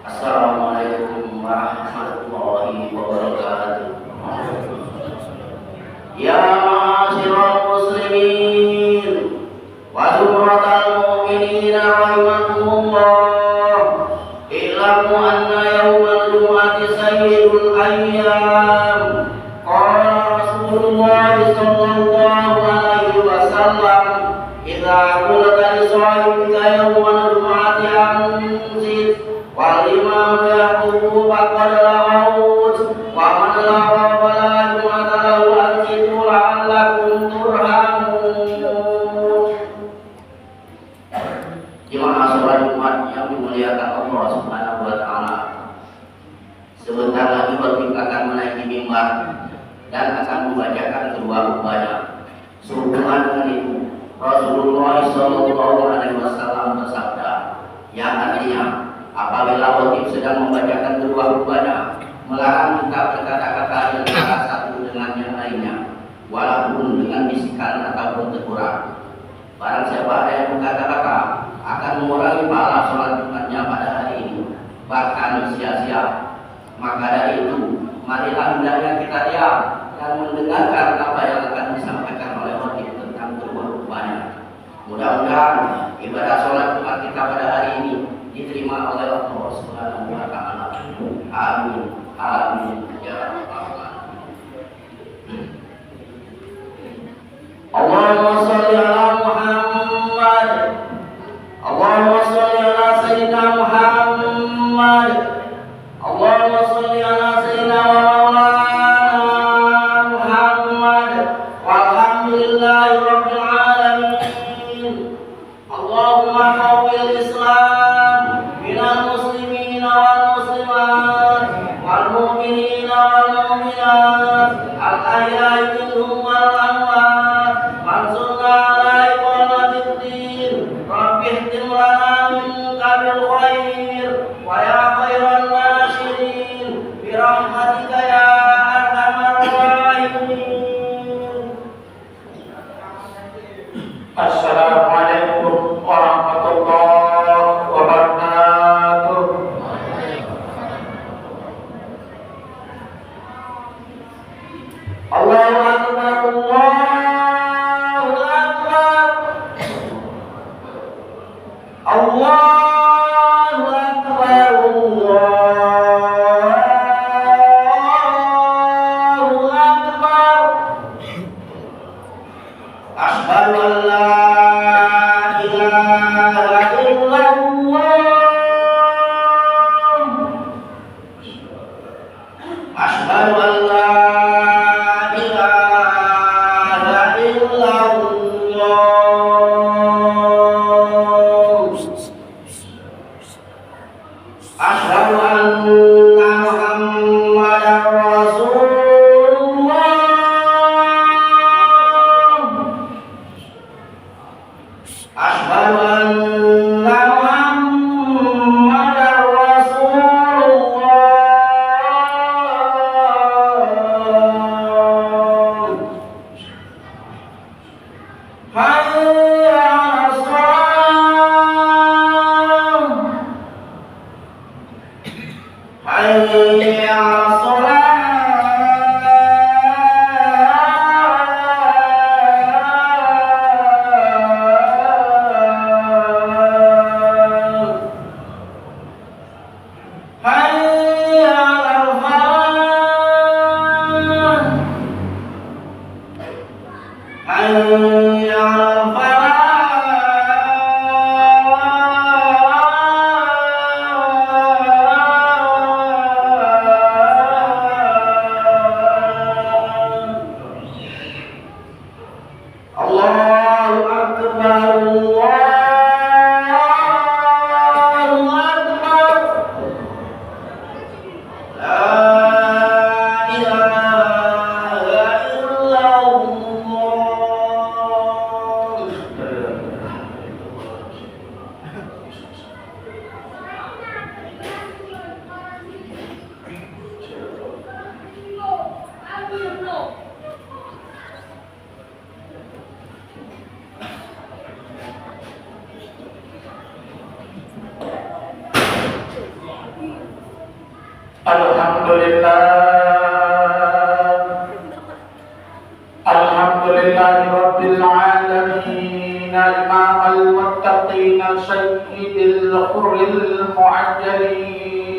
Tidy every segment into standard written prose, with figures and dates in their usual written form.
Assalamualaikum warahmatullahi wabarakatuh. Ya ma'asyiral muslimin wa zumratal mu'minina rahimakumullah, i'lamu anna yawmal jum'ati sayyidul ayyam. Qala Rasulullah sallallahu alaihi wasallam, idza qulta li sahibika yawmal jum'ati anzir wal imam yaqulu faqad lawut wa man lawa fala jum'ata lahu anzitu la'allakum turhamun. Jemaah sholat Jumat yang dimuliakan Allah Subhanahu wa taala, sebentar lagi khotib akan menaiki mimbar dan akan membacakan kedua khutbahnya. Sehubungan dengan itu, Rasulullah sallallahu alaihi wasallam bersabda, yang artinya apabila khotib sedang membacakan kedua khutbahnya, melarang kita berkata-kata yang salah satu dengan yang lainnya, walaupun dengan bisikan ataupun teguran. Barang siapa ada yang berkata-kata akan mengurangi pahala sholat Jumatnya pada hari ini, bahkan sia-sia. Maka dari itu, marilah hendaknya kita diam dan mendengarkan apa yang akan disampaikan oleh khotib tentang kedua khutbahnya. Mudah-mudahan ibadah sholat Jumat kita pada hari ini diterima oleh Allah Subhanahu wa taala. Amin. Amin ya rabbal alamin. Allahumma shalli ala Muhammad. Allahumma shalli ala sayyidina Muhammad. Allahumma shalli ala sayyidina wa maulana Muhammad. Walhamdulillahi rabbil alamin. Allahumma hawwil Islam minal muslimina wal muslimat wal mu'minina wal mu'minat al ahya'i minhum wal amwat wansurna ala iqamatil din. Rabbi ihtim lana minka bil khair wa ya khairan nashirin bi rahmatika ya arhamar rahimin. Assalamualaikum warahmatullahi wabarakatuh. Allahu akbar, Allahu akbar, Allahu akbar, Allahu akbar. Asyhadu an la ilaha illallah. Asyhadu an la ilaha illallah. Asyhadu anna Muhammadar Rasulullah. Asyhadu anna Muhammadar Rasulullah. Hayya 'alas shalah. Hayya 'alas shalah. Hayya 'alal falah. Hayya 'alal falah. Alhamdulillahi Rabbil Alamin, Imamul Muttaqin, Sayyidil Khurril Mu'ajjalin.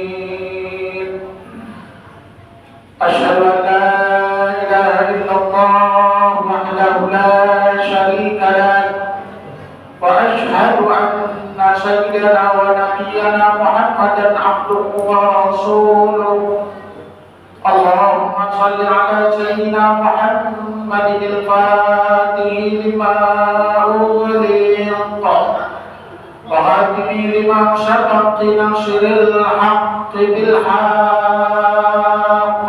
Asyhadu an la ilaha illallah wahdahu la syarika lah, wa asyhadu anna sayyidana wa nabiyyana Muhammadan abduhu wa rasuluh. Allahumma salli ala sayyidina Muhammadil Fatih lima ughliqa wa khatimi lima sabaqa nasril haqqi bil haqq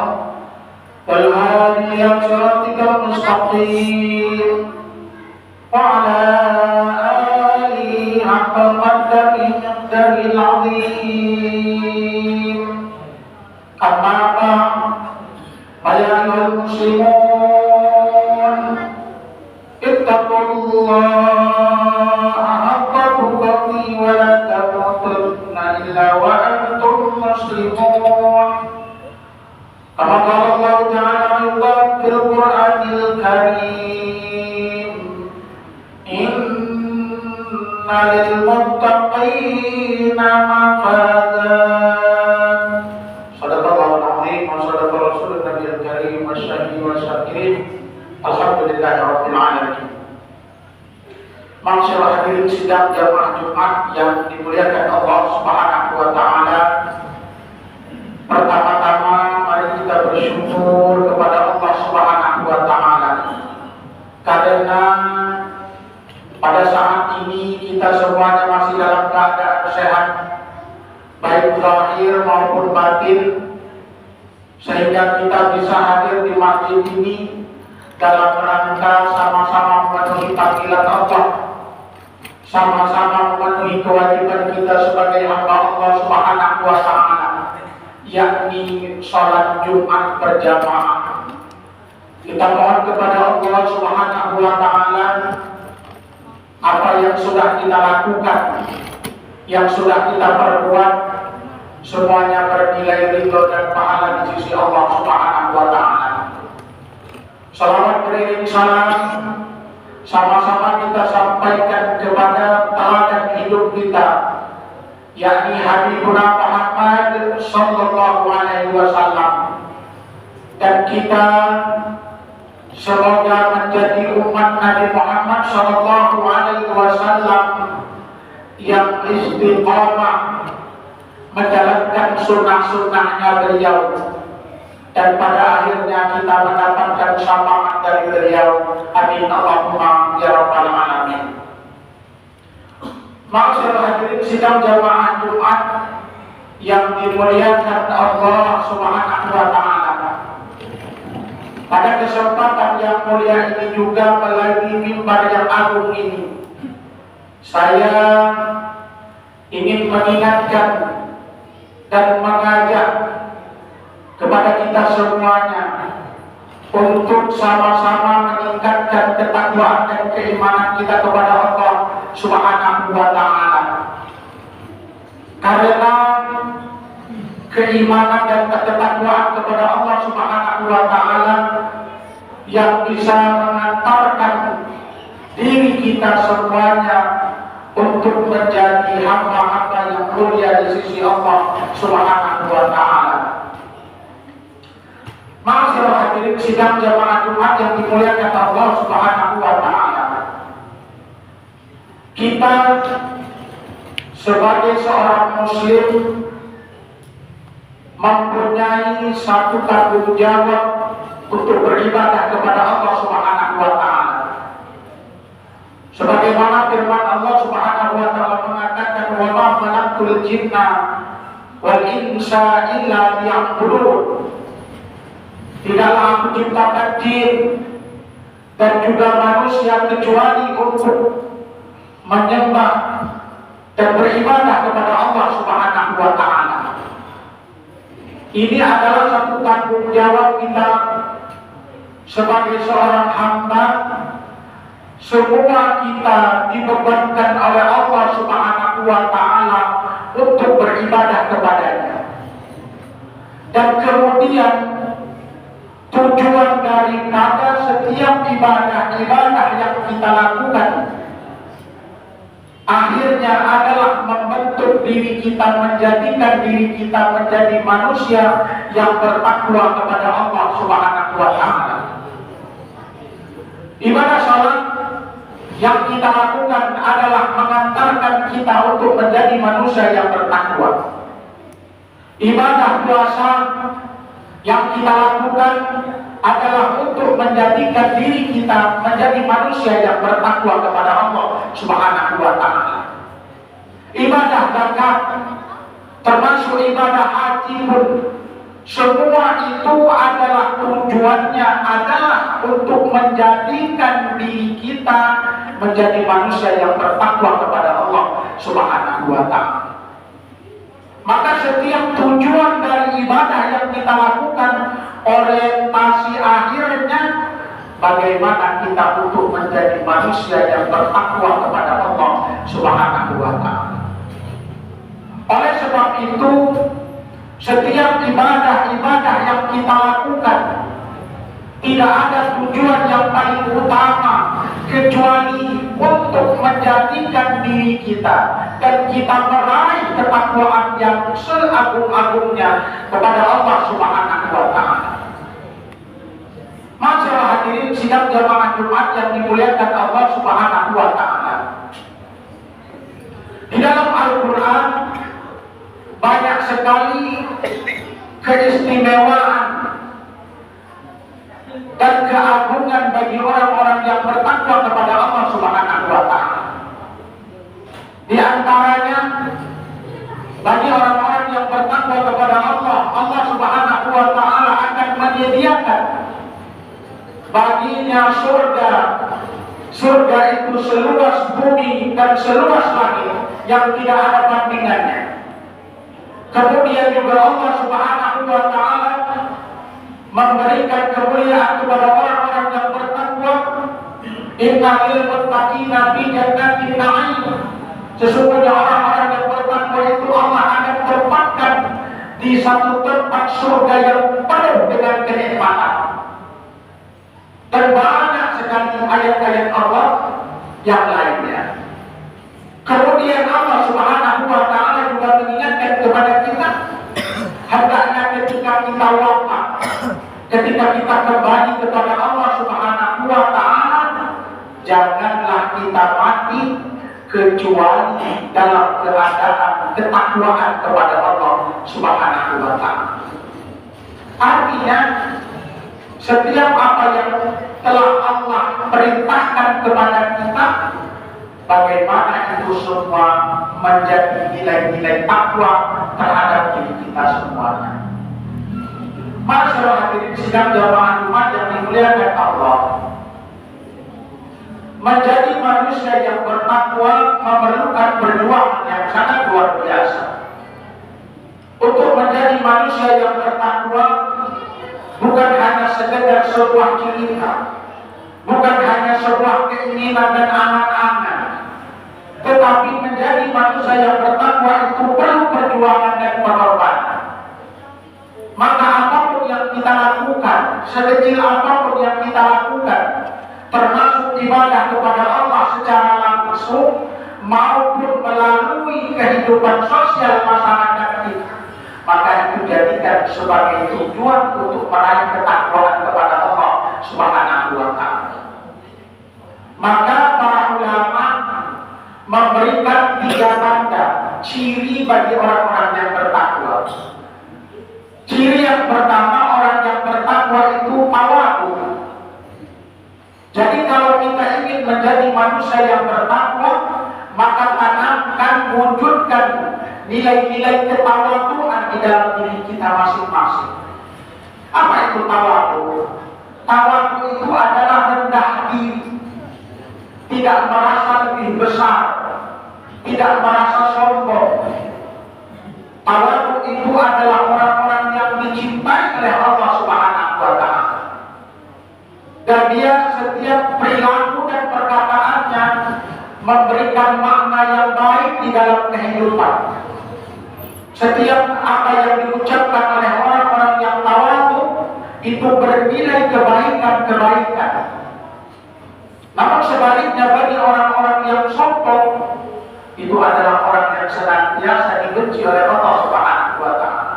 wal hadi ila siratikal mustaqim wa ala alihi haqqa qadrihi miqdaril azim. Amma ba'd, ayyuhal muslimun, ittaqullaha haqqa tuqatih wa la tamutunna illa wa antum muslimun. Kama qala Allah Ta'ala fil Qur'anil Karim, inna lil muttaqina mafazan. Alhamdulillahirabbil alamin. Masyaallah hadirin sidang jamaah Jumat yang dimuliakan Allah Subhanahu wa taala. Pertama-tama mari kita bersyukur kepada Allah Subhanahu wa taala karena pada saat ini kita semuanya masih dalam keadaan sehat, baik zahir maupun batin, sehingga kita bisa hadir di masjid ini dalam rangka sama-sama memenuhi panggilan Allah, sama-sama memenuhi kewajiban kita sebagai hamba Allah Subhanahu wa taala, yakni sholat Jumat berjamaah. Kita mohon kepada Allah Subhanahu wa taala apa yang sudah kita lakukan, yang sudah kita perbuat, semuanya bernilai ridho dan pahala di sisi Allah Subhanahu wa taala. Salawat beriring salam sama-sama kita sampaikan kepada teladan hidup kita, yakni Habibuna Muhammad sallallahu alaihi wasallam, dan kita semoga menjadi umat Nabi Muhammad sallallahu alaihi wasallam yang istiqamah menjalankan sunnah-sunnahnya beliau, dan pada akhirnya kita mendapatkan syafaat dari beliau. Amin Allahumma ya rabbal alamin. Masyaallah hadirin sidang jamaah Jumat yang dimuliakan Allah Subhanahu wa taala. Pada kesempatan yang mulia ini juga melalui mimbar yang agung ini, saya ingin mengingatkan dan mengajak kepada kita semuanya untuk sama-sama meningkatkan ketakwaan dan keimanan kita kepada Allah Subhanahu wa taala. Karena keimanan dan ketakwaan kepada Allah Subhanahu wa taala yang bisa mengantarkan diri kita semuanya untuk menjadi hamba-hamba yang mulia di sisi Allah Subhanahu wa taala. Masyaallah hadirin sidang jamaah Jumat yang dimuliakan Allah Subhanahu wa taala. Kita sebagai seorang muslim mempunyai satu tanggung jawab untuk beribadah kepada Allah Subhanahu wa taala. Sebagaimana firman Allah Subhanahu wa taala mengatakan, "Wa ma khalaqtul jinna wal insa illa liya'budun." Tidaklah aku ciptakan jin dan juga manusia kecuali untuk menyembah dan beribadah kepada Allah Subhanahu wa taala. Ini adalah satu tanggung jawab kita sebagai seorang hamba. Semua kita dibebankan oleh Allah Subhanahu wa taala untuk beribadah kepadanya. Dan kemudian tujuan daripada setiap ibadah-ibadah yang kita lakukan akhirnya adalah membentuk diri kita, menjadikan diri kita menjadi manusia yang bertakwa kepada Allah Subhanahu wa Ta'ala. Ibadah salat yang kita lakukan adalah mengantarkan kita untuk menjadi manusia yang bertakwa. Ibadah puasa yang kita lakukan adalah untuk menjadikan diri kita menjadi manusia yang bertakwa kepada Allah Subhanahu wa Ta'ala. Ibadah zakat termasuk ibadah haji pun, semua itu adalah tujuannya adalah untuk menjadikan diri kita menjadi manusia yang bertakwa kepada Allah Subhanahu wa Ta'ala. Maka setiap tujuan dari ibadah yang kita lakukan, orientasi akhirnya bagaimana kita untuk menjadi manusia yang bertakwa kepada Allah Subhanahu wa Ta'ala. Oleh sebab itu, setiap ibadah-ibadah yang kita lakukan tidak ada tujuan yang paling utama kecuali untuk menjadikan diri kita dan kita meraih ketakwaan yang seagung-agungnya kepada Allah Subhanahu wa Ta'ala. Masyaallah hadirin sidang jamaah Jumat yang dimuliakan Allah Subhanahu wa Ta'ala. Di dalam Al-Quran banyak sekali keistimewaan dan keagungan bagi orang-orang yang bertakwa kepada Allah Subhanahu wa Ta'ala. Di antaranya, bagi orang-orang yang bertakwa kepada Allah, Allah Subhanahu wa Ta'ala akan menyediakan baginya surga. Surga itu seluas bumi dan seluas langit yang tidak ada bandingannya. Kemudian juga Allah Subhanahu wa Ta'ala memberikan kemuliaan kepada orang-orang yang bertakwa. Inna lil muttaqina fi jannatin na'im. Sesungguhnya orang-orang yang bertakwa itu Allah akan tempatkan di satu tempat surga yang penuh dengan kenikmatan. Dan banyak sekali ayat-ayat Allah yang lainnya. Kemudian Allah Subhanahu wa Ta'ala juga mengingatkan kepada kita, hendaknya ketika kita wafat, ketika kita kembali kepada Allah Subhanahu wa Ta'ala, janganlah kita mati kecuali dalam keadaan ketakwaan kepada Allah Subhanahu wa Ta'ala. Artinya, setiap apa yang telah Allah perintahkan kepada kita, bagaimana itu semua menjadi nilai-nilai takwa terhadap diri kita semuanya. Masyaallah hadirin sidang jamaah Jumat yang dimuliakan Allah, menjadi manusia yang bertakwa memerlukan perjuangan yang sangat luar biasa. Untuk menjadi manusia yang bertakwa bukan hanya sekedar sebuah cerita, bukan hanya sebuah keinginan dan angan-angan, tetapi menjadi manusia yang bertakwa itu perlu perjuangan dan pengorbanan. Maka apapun yang kita lakukan, sekecil apapun yang kita lakukan, termasuk ibadah kepada Allah secara langsung maupun melalui kehidupan sosial masyarakat kita, maka itu jadikan sebagai tujuan untuk meraih ketakwaan kepada Allah Subhanahu wa Ta'ala. Maka para ulama memberikan 3 tanda ciri bagi orang-orang yang bertakwa. Ciri yang pertama, orang yang bertakwa itu tawadu. Jadi kalau kita ingin menjadi manusia yang bertakwa, maka tanamkan, wujudkan nilai-nilai ketawaduan di dalam diri kita masing-masing. Apa itu tawadu? Tawadu itu adalah rendah diri, tidak merasa lebih besar, tidak merasa sombong. Tawadu itu adalah orang-orang yang dicintai oleh Allah Subhanahu wa Ta'ala, dan dia setiap perilaku dan perkataannya memberikan makna yang baik di dalam kehidupan. Setiap apa yang diucapkan oleh orang-orang yang tawadhu itu bernilai kebaikan-kebaikan. Namun sebaliknya bagi orang-orang yang sombong itu adalah orang yang senantiasa dibenci oleh Allah Subhanahu wa taala.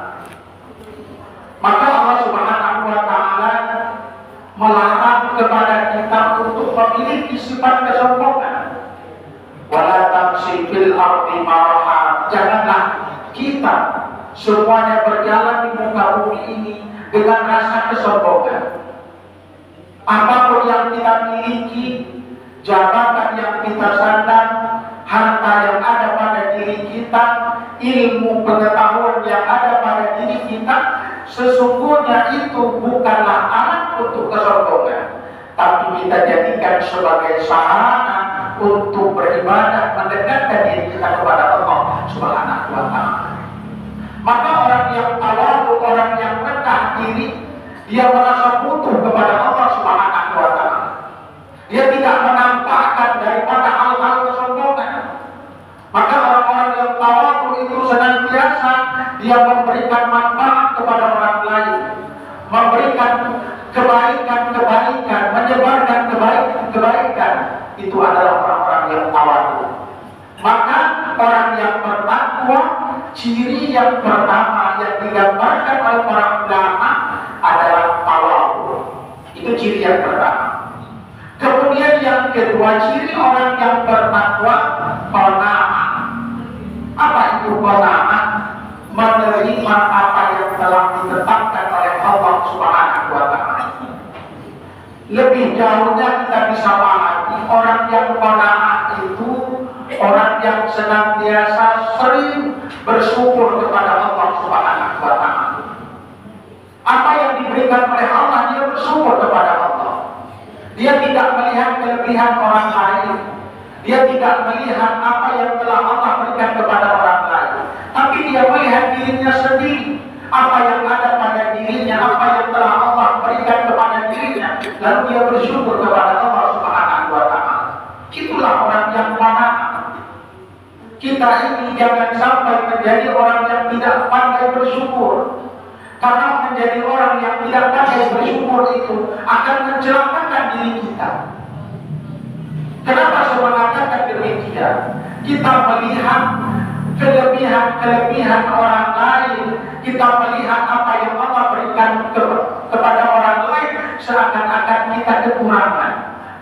Maka Allah Subhanahu wa taala melarang kepada kita untuk memiliki sifat kesombongan. Wala tamshi fil ardi maraha. Janganlah kita semuanya berjalan di muka bumi ini dengan rasa kesombongan. Apapun yang kita miliki, jabatan yang kita sandang, harta yang ada pada diri kita, ilmu pengetahuan yang ada pada diri kita, sesungguhnya itu bukanlah alat untuk kesombongan, tapi kita jadikan sebagai sarana untuk beribadah, mendekatkan diri kita kepada Allah Subhanahu wa taala. Maka orang yang tawadhu, orang yang rendah diri, dia merasa butuh kepada Allah Subhanahu wa taala. Dia tidak menampakkan daripada hal-hal kesombongan. Maka orang-orang yang tawadhu itu senantiasa dia memberikan manfaat kepada orang lain, memberikan kebaikan-kebaikan, menyebarkan kebaikan-kebaikan. Itu adalah orang-orang yang tawadhu. Maka orang yang bertakwa, ciri yang pertama yang digambarkan oleh para ulama adalah tawadhu. Itu ciri yang pertama. Kemudian yang kedua, ciri orang yang bertakwa, qanaah. Apa itu qanaah? Menerima apa yang telah ditetapkan oleh Allah Subhanahu wa taala. Lebih jauhnya kita bisa pahami orang yang qanaah itu orang yang senantiasa sering bersyukur kepada Allah Subhanahu wa taala. Apa yang diberikan oleh Allah, dia bersyukur kepada Allah. Dia tidak melihat kelebihan orang lain. Dia tidak melihat apa yang telah Allah berikan kepada orang lain. Tapi dia melihat dirinya sendiri. Apa yang ada pada dirinya, apa yang telah Allah berikan kepada dirinya. Lalu dia bersyukur kepada Allah Subhanahu wa taala. Itulah orang yang qanaah. Kita ini jangan sampai menjadi orang yang tidak pandai bersyukur. Karena menjadi orang yang tidak pandai bersyukur itu akan mencelakakan diri kita. Kenapa saya mengatakan demikian? Kita melihat kelebihan orang lain, kita melihat apa yang Allah berikan kepada orang lain, seakan-akan kita kekurangan.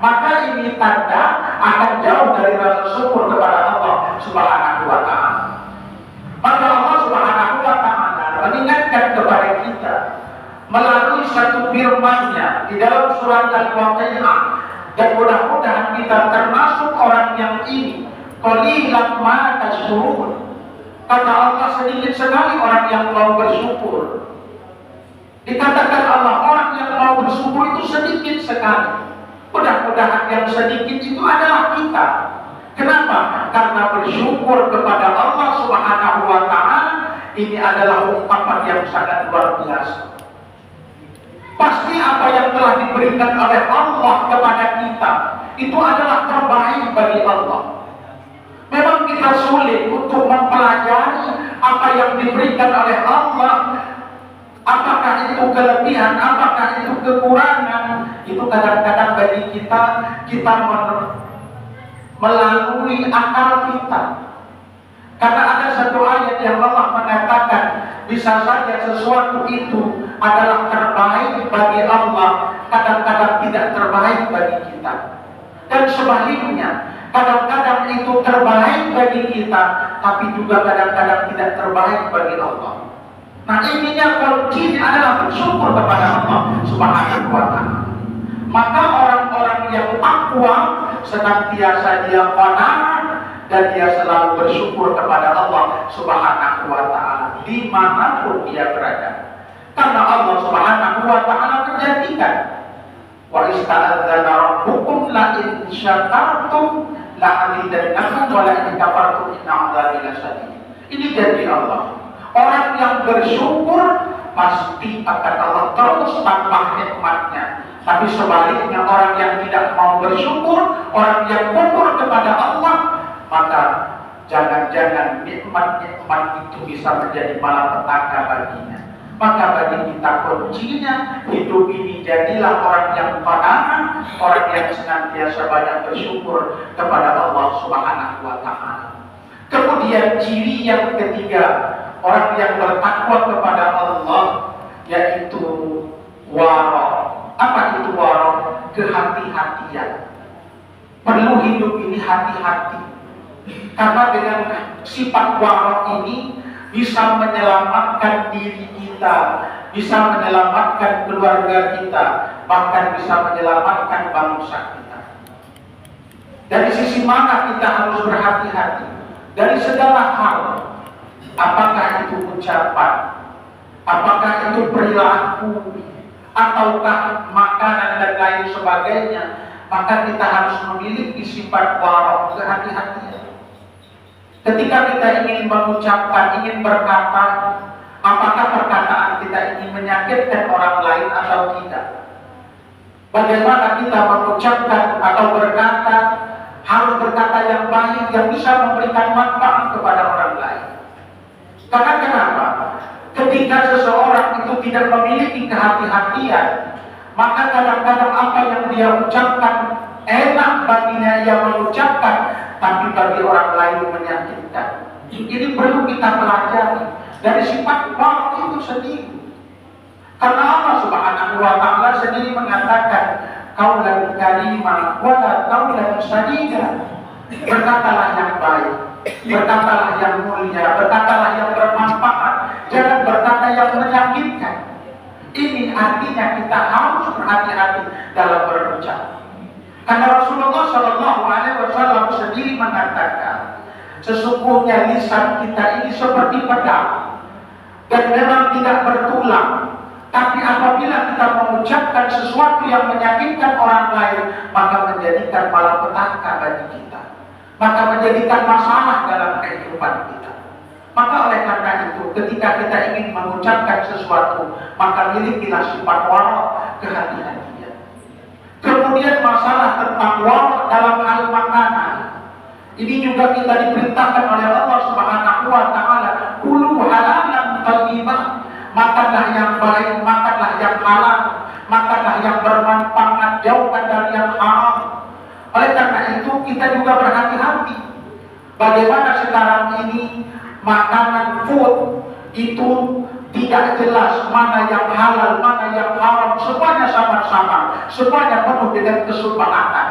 Maka ini tanda akan jauh dari rasa syukur kepada Allah Subhanahu wa taala. Maka Allah Subhanahu wa taala mengingatkan kepada kita melalui satu firman-Nya di dalam surat Al-Waqiah, dan mudah-mudahan kita termasuk orang yang ini. Qalilan ma tashkurun. Kata Allah, sedikit sekali orang yang mau bersyukur. Dikatakan Allah, orang yang mau bersyukur itu sedikit sekali. Mudah-mudahan yang sedikit itu adalah kita. Kenapa? Karena bersyukur kepada Allah Subhanahu wa taala ini adalah ungkapan yang sangat luar biasa. Pasti apa yang telah diberikan oleh Allah kepada kita itu adalah terbaik bagi Allah. Memang kita sulit untuk mempelajari apa yang diberikan oleh Allah. Apakah itu kelebihan, apakah itu kekurangan. Itu kadang-kadang bagi kita melalui akal kita. Karena ada satu ayat yang Allah mengatakan, bisa saja sesuatu itu adalah terbaik bagi Allah, kadang-kadang tidak terbaik bagi kita. Dan sebaliknya, kadang-kadang itu terbaik bagi kita, tapi juga kadang-kadang tidak terbaik bagi Allah. Nah, intinya kuncinya adalah bersyukur kepada Allah Subhanahu wa taala. Maka orang-orang yang takwa senantiasa dia qanaah dan dia selalu bersyukur kepada Allah Subhanahu wa taala dimanapun dia berada. Karena Allah Subhanahu wa taala menjanjikan, wa ista'adzana rabbukum la in syakartum la azidannakum wa la in kafartum inna 'adzabi lasyadid. Ini janji Allah. Orang yang bersyukur pasti akan Allah terus tambah nikmatnya. Tapi sebaliknya orang yang tidak mau bersyukur, orang yang kufur kepada Allah, maka jangan-jangan nikmat-nikmat itu bisa menjadi malapetaka baginya. Maka bagi kita kuncinya, hidup ini jadilah orang yang panahan, orang yang senantiasa banyak bersyukur kepada Allah Subhanahu wa Ta'ala. Kemudian ciri yang ketiga, orang yang bertakwa kepada Allah, yaitu wara. Apa itu wara? Kehati-hatian. Perlu hidup ini hati-hati, karena dengan sifat wara ini bisa menyelamatkan diri kita, bisa menyelamatkan keluarga kita, bahkan bisa menyelamatkan bangsa kita. Dari sisi mana kita harus berhati-hati? Dari segala hal. Apakah itu ucapan, apakah itu perilaku, ataukah makanan dan lain sebagainya, maka kita harus memiliki sifat wara, kehati-hatian. Ketika kita ingin mengucapkan, ingin berkata, apakah perkataan kita ini menyakitkan orang lain atau tidak? Bagaimana kita mengucapkan atau berkata, harus berkata yang baik, yang bisa memberikan manfaat kepada orang lain. Karena kenapa? Ketika seseorang itu tidak memiliki kehati-hatian, maka kadang-kadang apa yang dia ucapkan enak baginya ia mengucapkan, tapi bagi orang lain menyakitkan. Ini perlu kita pelajari dari sifat wara itu sendiri. Karena Allah Subhanahu wa Ta'ala sendiri mengatakan, qaulan karimah wala qaulan sadida. Berkatalah yang baik, berkatalah yang mulia, berkatalah yang bermanfaat, jangan berkata yang menyakitkan. Ini artinya kita harus berhati-hati dalam berucap. Karena Rasulullah SAW sendiri mengatakan, sesungguhnya lisan kita ini seperti pedang dan memang tidak bertulang. Tapi apabila kita mengucapkan sesuatu yang menyakitkan orang lain, maka menjadikan malapetaka bagi kita, maka menjadikan masalah dalam kehidupan kita. Maka oleh karena itu, ketika kita ingin mengucapkan sesuatu, maka milikilah sifat wara, kehati-hatian. Kemudian masalah tentang wara dalam hal makanan, ini juga kita diperintahkan oleh Allah Subhanahu wa Ta'ala, kulu halalan thayyibah. Makanlah yang baik, makanlah yang halal, makanlah yang bermanfaat, jauhkan dari yang haram. Oleh karena itu kita juga berhati-hati. Bagaimana sekarang ini makanan food itu tidak jelas mana yang halal, mana yang haram, semuanya sama-sama, semuanya penuh dengan kesepakatan.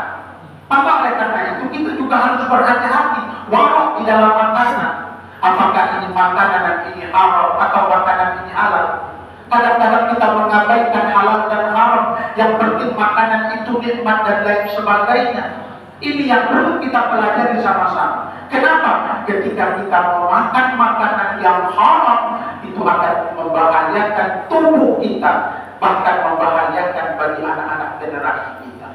Maka oleh karena itu kita juga harus berhati-hati wara di dalam makanan. Apakah ini makanan dan ini haram atau makanan ini halal? Kadang-kadang kita mengabaikan halal dan haram, yang penting makanan itu nikmat dan lain sebagainya. Ini yang perlu kita pelajari sama-sama. Kenapa? Ketika kita memakan makanan yang haram, itu akan membahayakan tubuh kita, bahkan membahayakan bagi anak-anak generasi kita.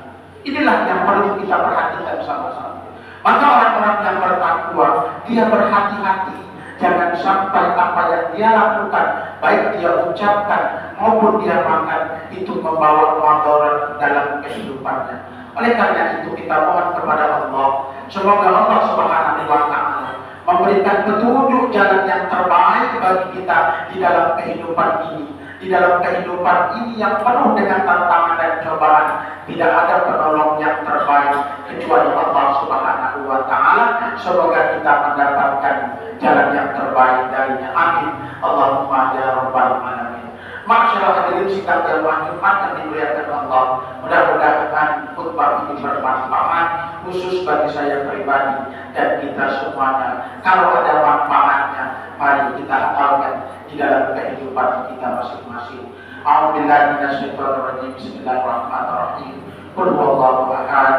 Inilah yang perlu kita perhatikan sama-sama. Maka orang-orang yang bertakwa, dia berhati-hati, jangan sampai apa yang dia lakukan, baik dia ucapkan maupun dia makan, itu membawa mudarat dalam kehidupannya. Oleh karena itu kita mohon kepada Allah, semoga Allah Subhanahu wa Ta'ala memberikan petunjuk jalan yang terbaik bagi kita di dalam kehidupan ini. Di dalam kehidupan ini yang penuh dengan tantangan dan cobaan, tidak ada penolong yang terbaik kecuali Allah Subhanahu wa Ta'ala. Semoga kita mendapatkan jalan yang terbaik darinya. Amin. Allahumma ya rabbal alamin. Masyaallah hadirin sidang dan Jumat yang dimuliakan Allah. Mudah-mudahan khutbah ini bermanfaat khusus bagi saya pribadi dan kita semuanya. Kalau ada manfaatnya, mari kita amalkan di dalam kehidupan kita masing-masing. A'udzubillahi minasyaitonir rajim. Bismillahirrahmanirrahim. Qul huwallahu ahad.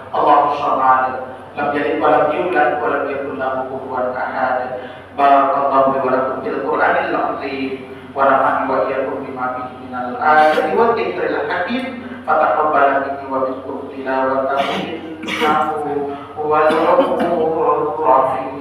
Allahu samad. Lam yalid wa lam yulad wa lam yakul lahu kufuwan ahad. Barakallahu wa lakum fil Qur'anil azim. Wa nafa'ani wa iyyakum bima fihi minal ayati wa dzikril hakim. Fataqabbal minni wa bikum tilawatahu innahu huwal ghafurur rahim.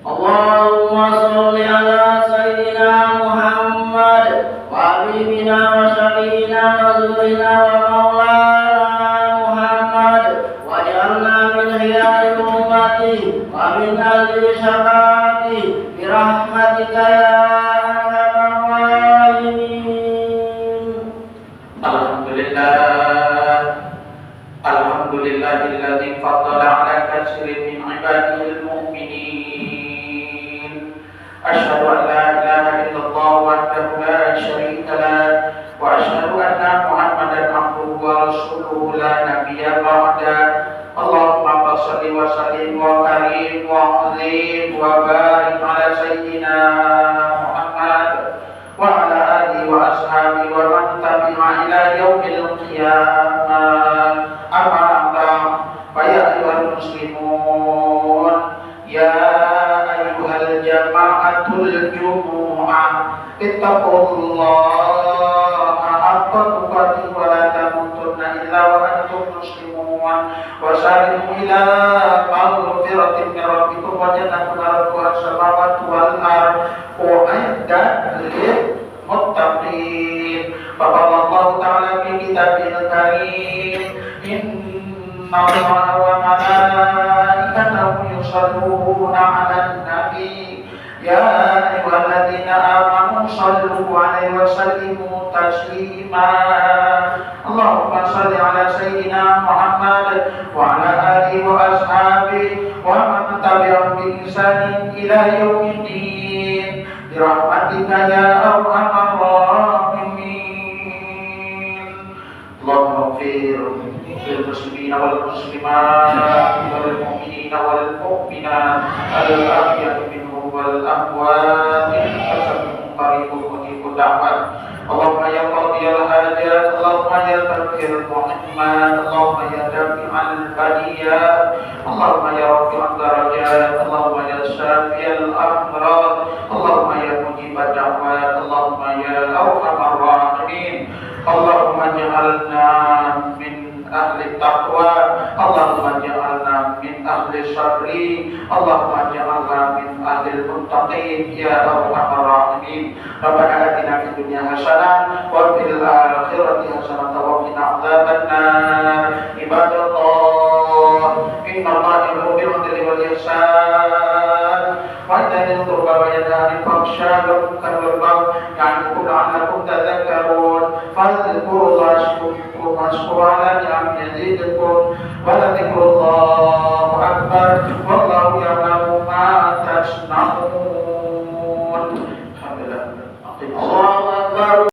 Allahumma sholli ala sayyidina Muhammad wa habibina wa syafiina wa zurina wa maulana Muhammad wa ja'alna min khiyari ummati wa min ahli syafaati bi برحمتك يا أرحم الراحمين. Alhamdulillahilladzi faddala ala katsirin min ibadihi al-mu'minin. Asyhadu an la ilaha illallah wahdahu la syarika lah wa asyhadu anna Muhammadan abduhu wa rasuluhu la nabiyya ba'dah. Allahumma shalli wa sallim wa karim wa azim wa barik ala sayyidina Muhammad wa ala alihi wa ashabihi wa man tabi'a ila yaumil qiyamah. Amma ba'd, fa ya ayyuhal muslimun, ya ayyuhal jama'atul jumu'ah, ittaqullaha haqqa tuqatih wa la tamutunna illa wa antum muslimun wa sari'u ila maghfiratin min rabbikum wa jannatin arduha as-samawati wal ardh u'iddat lil muttaqin. Qala Allah Ta'ala fi kitabil karim, inna Allaha wa malaikatahu yusholluna 'alan nabi ya ayyuhalladzina amanu shallu 'alaihi wa sallimu taslima. Allahumma shalli 'ala sayyidina Muhammad wa 'ala alihi wa ashabihi wa man tabi'ahum bi ihsanin ila yaumiddin bi rahmatika ya arhamar rahimin. Allahumma ighfir للمسلمين والمسلمات والمؤمنين والمؤمنات الأحياء منهم والأموات فسبحهم قريب مجيب الدعوات. اللهم يا قاضي الحاجات، اللهم يا تغفر الرحمات، اللهم يا دافع البليات، اللهم يا رافع الدرجات، اللهم يا شافي الأمراض، اللهم يا مجيب الدعوات، اللهم يا أرحم الراحمين. اللهم اجعلنا من أهل التقوى، اللهم اجعلنا من أهل الشر، اللهم اجعلنا من أهل المتقين يا أرحم الراحمين. ربنا آتنا في الدنيا حسنة وفي الآخرة حسنة وقنا عذاب النار. عباد الله، إن الله يأمر بالعدل والإحسان وإيتاء ذي القربى وينهى عن الفحشاء والمنكر والبغي يعظكم لعلكم تذكرون. فاذكروا الله يذكركم واشكروا على نعمه يزدكم ولذكر الله أكبر والله يعلم ما تصنعون. الله أكبر.